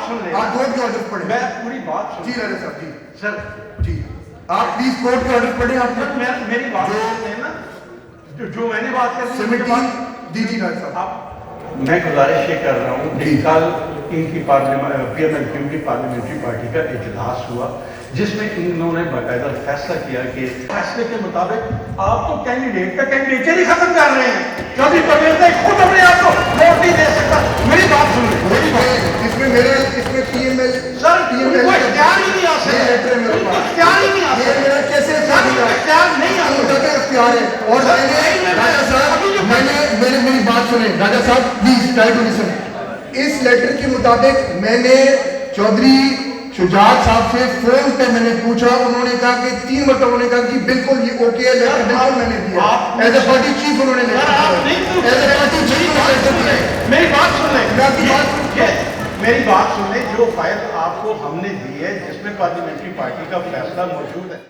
सुन ले। आप कोर्ट के ऑर्डर पढ़े। मैं पूरी बात सुन। जी राजा साहब जी सर जी आप प्लीज कोर्ट के ऑर्डर पढ़े। आप मेरी बात सुनते हैं ना, जो मैंने बात कर दी जी राजा साहब। आप मैं गुजारिश ये कर रहा हूँ कि कल इनकी PMLQ की पार्लियामेंट्री पार्टी का इजलास हुआ जिसमें इन्होंने बाकायदा फैसला किया कि फैसले के मुताबिक आप तो कैंडिडेट का कैंडिडेचर ही खत्म कर रहे हैं। चौधरी परवेज खुद अपने आप को वोट नहीं दे सकता। मेरी बात सुन इसमें PML सर उनको इख्तियार ही नहीं आ सकता, उनको इख्तियार ही नहीं आ सकता। मेरा कैसे इख्तियार नहीं आ सकता। इख्तियार है। और राजा साहब मेरी बात सुने राजा साहब प्लीज ट्राई टू लिसन। इस लेटर के मुताबिक मैंने चौधरी शुजात साहब से फोन पे मैंने पूछा, उन्होंने कहा कि 3 मरतबा उन्होंने कहा कि बिल्कुल ये ओके है, लेटर बिल्कुल मैंने दिया एज ए पार्टी चीफ। उन्होंने मेरी बात सुन ले, बात मेरी बात सुन ले। जो फाइल आपको हमने दी है जिसमें पार्लियामेंट्री पार्टी का फैसला मौजूद है।